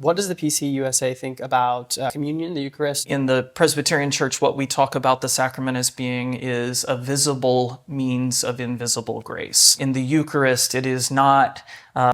What does the PCUSA think about communion, the Eucharist? In the Presbyterian Church, what we talk about the sacrament as being is a visible means of invisible grace. In the Eucharist, it is not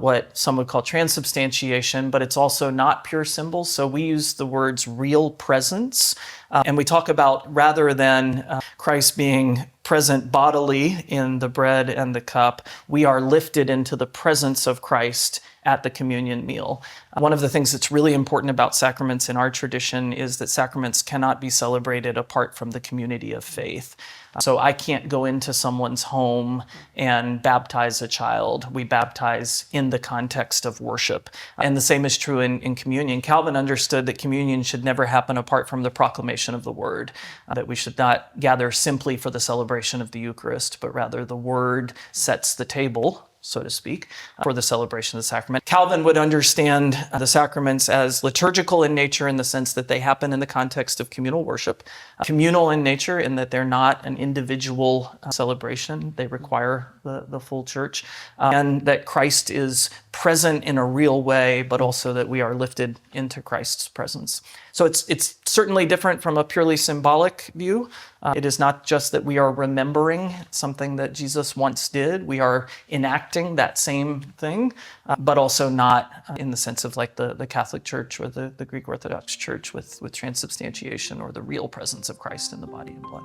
what some would call transubstantiation, but it's also not pure symbols. So we use the words real presence. And we talk about, rather than Christ being present bodily in the bread and the cup, we are lifted into the presence of Christ at the communion meal. One of the things that's really important about sacraments in our tradition is that sacraments cannot be celebrated apart from the community of faith. So I can't go into someone's home and baptize a child. We baptize in the context of worship. And the same is true in communion. Calvin understood that communion should never happen apart from the proclamation of the word, that we should not gather simply for the celebration of the Eucharist, but rather the word sets the table, so to speak, for the celebration of the sacrament. Calvin would understand the sacraments as liturgical in nature in the sense that they happen in the context of communal worship, communal in nature in that they're not an individual celebration. They require the full church, and that Christ is present in a real way, but also that we are lifted into Christ's presence. So it's certainly different from a purely symbolic view. It is not just that we are remembering something that Jesus once did. We are enacting that same thing, but also not in the sense of like the Catholic Church or the Greek Orthodox Church with transubstantiation or the real presence of Christ in the body and blood.